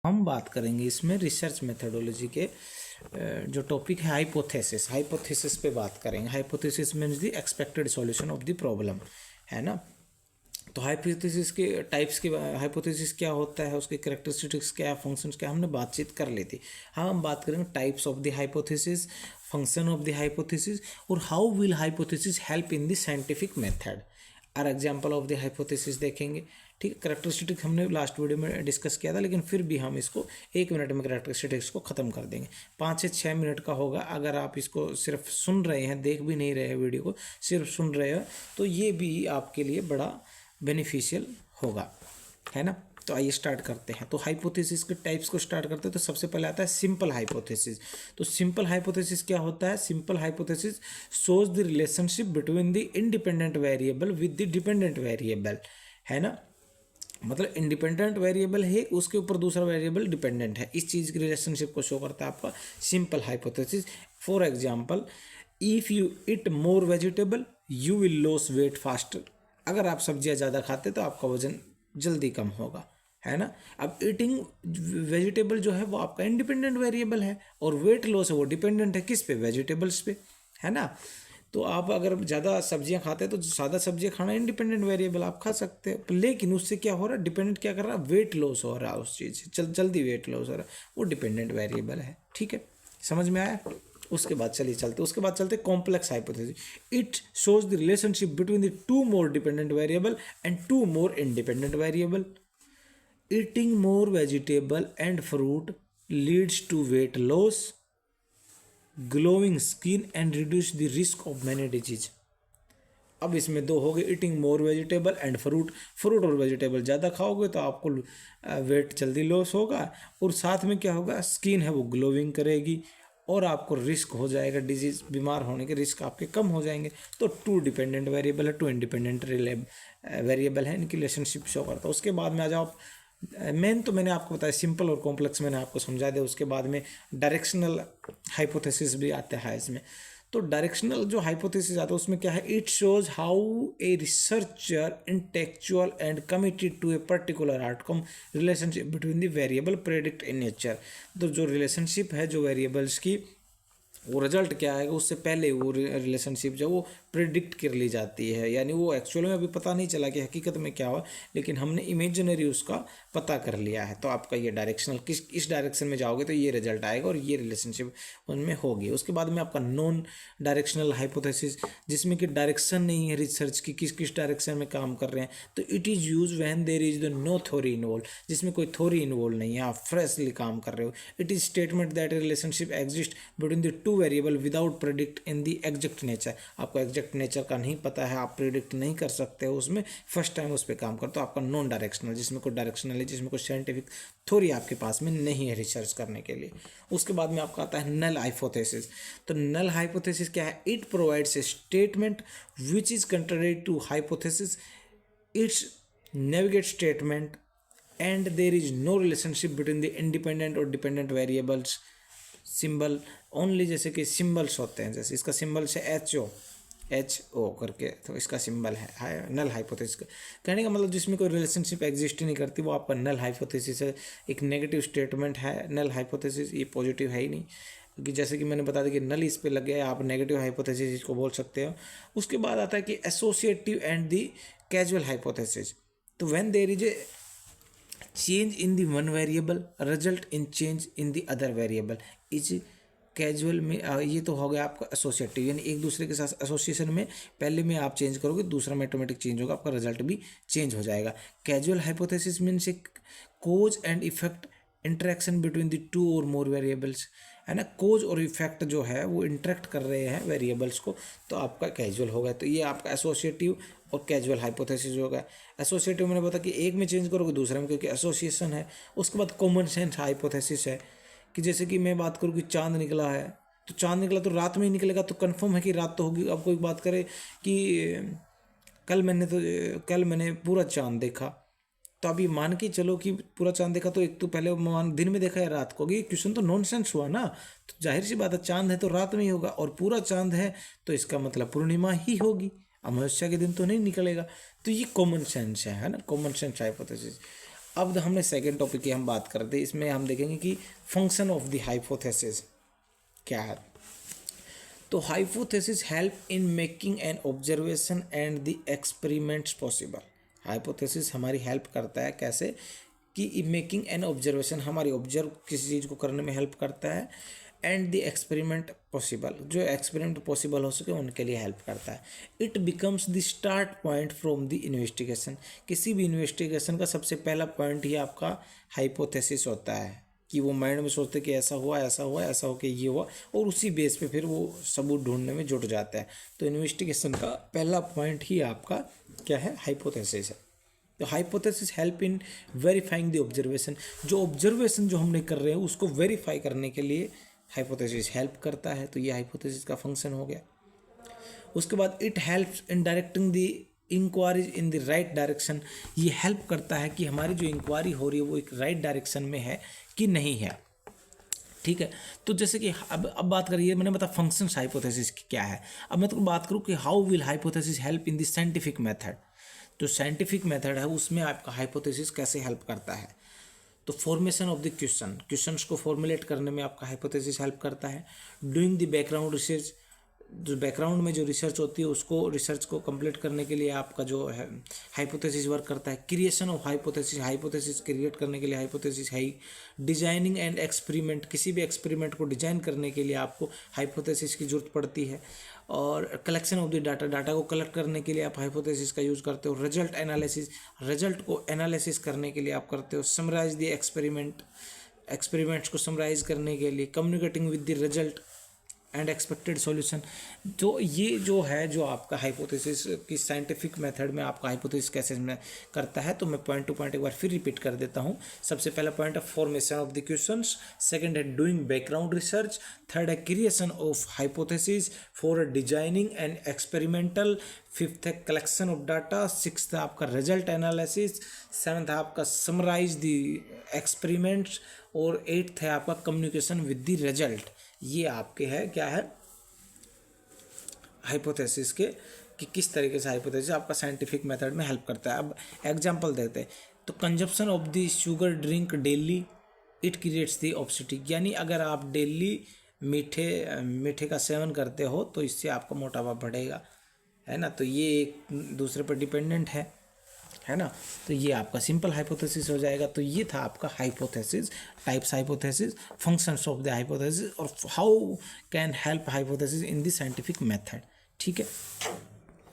हम बात करेंगे इसमें रिसर्च मेथडोलॉजी के जो टॉपिक है हाइपोथेसिस पे बात करेंगे। Hypothesis means the expected solution of the problem, है ना। तो हाइपोथेसिस के टाइप्स के, हाइपोथेसिस क्या होता है, उसके कैरेक्टरिस्टिक्स क्या है, फंक्शंस क्या, हमने बातचीत कर ली थी। हाँ, हम बात करेंगे types of the hypothesis, function of the hypothesis, और how will hypothesis help in the scientific method. Or example of the hypothesis देखेंगे। ठीक है, कैरेक्टरिस्टिक्स हमने लास्ट वीडियो में डिस्कस किया था, लेकिन फिर भी हम इसको 1 मिनट में कैरेक्टरिस्टिक्स को ख़त्म कर देंगे। 5 से 6 मिनट का होगा। अगर आप इसको सिर्फ सुन रहे हैं, देख भी नहीं रहे हैं वीडियो को, सिर्फ सुन रहे हो, तो ये भी आपके लिए बड़ा बेनिफिशियल होगा, है ना। तो आइए स्टार्ट करते हैं। तो हाइपोथेसिस के टाइप्स को स्टार्ट करते हैं। तो सबसे पहले आता है सिंपल हाइपोथेसिस। तो सिंपल हाइपोथेसिस क्या होता है? Simple hypothesis shows the relationship between the independent variable with the dependent variable, है ना। मतलब इंडिपेंडेंट वेरिएबल है, उसके ऊपर दूसरा वेरिएबल डिपेंडेंट है। इस चीज़ की रिलेशनशिप को शो करता है आपका simple hypothesis. For example, if you eat more vegetable you will loss weight faster. अगर आप सब्जियां ज़्यादा खाते तो आपका वजन जल्दी कम होगा, है ना। अब ईटिंग वेजिटेबल जो है वो आपका इंडिपेंडेंट वेरिएबल है, और वेट लॉस है वो डिपेंडेंट है किस पे? वेजिटेबल्स पे, है ना। तो आप अगर ज़्यादा सब्जियां खाते हैं तो ज़्यादा सब्जियां खाना इंडिपेंडेंट वेरिएबल, आप खा सकते हैं, लेकिन उससे क्या हो रहा है? डिपेंडेंट क्या कर रहा है? वेट लॉस हो रहा है उस चीज़ से, जल्दी वेट लॉस हो रहा है, वो डिपेंडेंट वेरिएबल है। ठीक है, समझ में आया। उसके बाद चलते complex hypothesis. It shows the relationship between the 2 more dependent variable and 2 more independent variable. Eating more vegetable and fruit leads to weight loss, glowing skin and reduce the risk of many disease. अब इसमें 2 हो गए, eating more vegetable and fruit और vegetable ज़्यादा खाओगे तो आपको wait जल्दी लॉस होगा, और साथ में क्या होगा? स्किन है वो ग्लोइंग करेगी, और आपको रिस्क हो जाएगा डिजीज, बीमार होने के रिस्क आपके कम हो जाएंगे। तो 2 डिपेंडेंट वेरिएबल है, 2 इंडिपेंडेंट वेरिएबल है, इनकी रिलेशनशिप शो करता है। उसके बाद में आ जाओ, मेन तो मैंने आपको बताया सिंपल और कॉम्प्लेक्स मैंने आपको समझा दिया। उसके बाद में डायरेक्शनल हाइपोथेसिस भी आता है इसमें। तो डायरेक्शनल जो हाइपोथेसिस आता है उसमें क्या है? It shows how a researcher intellectual and committed to a particular outcome relationship between the variable predict in nature. तो जो रिलेशनशिप है जो वेरिएबल्स की, वो रिजल्ट क्या आएगा उससे पहले वो रिलेशनशिप जो वो प्रिडिक्ट कर ली जाती है, यानी वो एक्चुअल में अभी पता नहीं चला कि हकीकत में क्या हुआ, लेकिन हमने इमेजिनरी उसका पता कर लिया है। तो आपका ये डायरेक्शनल, इस डायरेक्शन में जाओगे तो ये रिजल्ट आएगा और ये रिलेशनशिप उनमें होगी। उसके बाद में आपका नॉन डायरेक्शनल हाइपोथेसिस, जिसमें कि डायरेक्शन नहीं है रिसर्च की, किस डायरेक्शन में काम कर रहे हैं। तो it is use when there is the no theory involve, जिसमें कोई थ्योरी इन्वॉल्व नहीं है, आप फ्रेशली काम कर रहे हो। It is statement that relationship exist between the 2 variable without predict in the exact nature. आपको एग्जैक्ट नेचर का नहीं पता है, आप प्रेडिक्ट नहीं कर सकते हो उसमें, फर्स्ट टाइम उस पर काम करते हो। आपका नॉन डायरेक्शनल, जिसमें कोई डायरेक्शनल है, जिसमें कोई साइंटिफिक थ्योरी आपके पास में नहीं है रिसर्च करने के लिए। उसके बाद में आपका आता है नल हाइपोथेसिस। तो नल हाइपोथेसिस क्या है? It provides a statement which is contrary to hypothesis, it's navigate statement and there is no relationship between the independent और डिपेंडेंट वेरिएबल्स। सिंबल ओनली, जैसे कि सिंबल्स होते हैं, जैसे इसका सिंबल से एच ओ करके, तो इसका सिंबल है नल हाइपोथेसिस। कहने का मतलब जिसमें कोई रिलेशनशिप एग्जिस्ट नहीं करती वो आपका नल हाइपोथेसिस है। एक नेगेटिव स्टेटमेंट है नल हाइपोथेसिस, ये पॉजिटिव है ही नहीं, क्योंकि जैसे कि मैंने बता दिया कि नल इस पे लग गया, आप नेगेटिव हाइपोथेसिस इसको बोल सकते हो। उसके बाद आता है कि associative and the casual hypothesis. तो when there is a change in the one variable result in change in the other variable is casual में, ये तो हो गया आपका एसोसिएटिव, यानी एक दूसरे के साथ एसोसिएशन में पहले में आप चेंज करोगे, दूसरा में ऑटोमेटिक चेंज होगा, आपका रिजल्ट भी चेंज हो जाएगा। Casual hypothesis means cause and effect interaction between the 2 और मोर वेरिएबल्स, है ना। कोज और इफेक्ट जो है वो इंटरेक्ट कर रहे हैं वेरिएबल्स को, तो आपका कैजुअल होगा। तो ये आपका एसोसिएटिव और कैजुअल हाइपोथेसिस होगा। एसोसिएटिव मैंने बताया कि एक में चेंज करोगे दूसरे में, क्योंकि एसोसिएशन है। उसके बाद कॉमन सेंस हाइपोथेसिस है कि जैसे कि मैं बात करूँ कि चांद निकला है, तो चांद निकला तो रात में ही निकलेगा, तो कंफर्म है कि रात तो होगी। अब कोई बात करे कि कल मैंने पूरा चांद देखा, तो अभी मान के चलो कि पूरा चांद देखा, तो एक तो पहले मान दिन में देखा या रात को, ये क्वेश्चन तो नॉनसेंस हुआ ना। तो जाहिर सी बात है, चांद है तो रात में ही होगा, और पूरा चांद है तो इसका मतलब पूर्णिमा ही होगी, अमावस्या के दिन तो नहीं निकलेगा। तो ये कॉमन सेंस है ना, कॉमन सेंस हाइपोथेसिस। अब हमने सेकेंड टॉपिक की हम बात करते हैं, इसमें हम देखेंगे कि फंक्शन ऑफ द हाइपोथेसिस क्या है। तो hypothesis help in making an observation and the experiments possible. Hypothesis हमारी हेल्प करता है कैसे कि मेकिंग एन ऑब्जर्वेशन, हमारी ऑब्जर्व किसी चीज़ को करने में हेल्प करता है, एंड द एक्सपेरिमेंट पॉसिबल, जो एक्सपेरिमेंट पॉसिबल हो सके उनके लिए हेल्प करता है। It becomes the start point from the investigation. किसी भी इन्वेस्टिगेशन का सबसे पहला पॉइंट ही आपका हाइपोथेसिस होता है कि वो माइंड में सोचते कि ऐसा हुआ ऐसा हुआ ऐसा हो के ये हुआ, और उसी बेस पे फिर वो सबूत ढूंढने में जुट जाता है। तो इन्वेस्टिगेशन का पहला पॉइंट ही आपका क्या है, हाइपोथेसिस है। तो hypothesis help in verifying the observation, जो ऑब्जर्वेशन जो हमने कर रहे हैं उसको वेरीफाई करने के लिए हाइपोथेसिस हेल्प करता है। तो ये हाइपोथेसिस का फंक्शन हो गया। उसके बाद it helps in directing the inquiries in the right direction. ये हेल्प करता है कि हमारी जो इंक्वायरी हो रही है वो एक राइट डायरेक्शन में है कि नहीं है। ठीक है, तो जैसे कि अब बात करिए, मैंने बताया फंक्शन हाइपोथेसिस क्या है। अब मैं तो बात करूँ कि how will hypothesis help in the scientific method. जो साइंटिफिक मेथड है उसमें आपका हाइपोथेसिस कैसे हेल्प करता है। तो फॉर्मेशन ऑफ द क्वेश्चंस को फॉर्मुलेट करने में आपका हाइपोथेसिस हेल्प करता है। डूइंग द बैकग्राउंड रिसर्च, जो बैकग्राउंड में जो रिसर्च होती है उसको रिसर्च को कंप्लीट करने के लिए आपका जो है हाइपोथेसिस वर्क करता है। क्रिएशन ऑफ हाइपोथेसिस क्रिएट करने के लिए हाइपोथेसिस है ही। डिजाइनिंग एंड एक्सपेरिमेंट, किसी भी एक्सपेरिमेंट को डिजाइन करने के लिए आपको हाइपोथेसिस की जरूरत पड़ती है। और कलेक्शन ऑफ द डाटा को कलेक्ट करने के लिए आप हाइपोथेसिस का यूज़ करते हो। रिजल्ट को एनालिसिस करने के लिए आप करते हो। समराइज द एक्सपेरिमेंट्स को समराइज करने के लिए। Communicating with the result and expected solution. तो ये जो है जो आपका हाइपोथेसिस की साइंटिफिक मेथड में आपका हाइपोथेसिस कैसे में करता है, तो मैं पॉइंट टू पॉइंट एक बार फिर रिपीट कर देता हूँ। सबसे पहला पॉइंट है formation of the questions, second है डूइंग बैकग्राउंड रिसर्च, थर्ड है क्रिएशन ऑफ हाइपोथेसिस, फोर है डिजाइनिंग एंड एक्सपेरिमेंटल, फिफ्थ है कलेक्शन ऑफ डाटा, सिक्स्थ है आपका रिजल्ट एनालिसिस, सेवन्थ है आपका समराइज द एक्सपेरिमेंट्स, और एट्थ है आपका कम्युनिकेशन विद द रिजल्ट। ये आपके है क्या है हाइपोथेसिस के, कि किस तरीके से हाइपोथेसिस आपका साइंटिफिक मेथड में हेल्प करता है। अब एग्जांपल देते हैं, तो consumption of the sugar drink daily it creates the obesity. यानी अगर आप डेली मीठे का सेवन करते हो तो इससे आपका मोटापा बढ़ेगा, है ना। तो ये एक दूसरे पर डिपेंडेंट है ना। तो ये आपका सिंपल हाइपोथेसिस हो जाएगा। तो ये था आपका hypothesis, types hypothesis, functions of the hypothesis, और how can help hypothesis in the scientific method. ठीक है।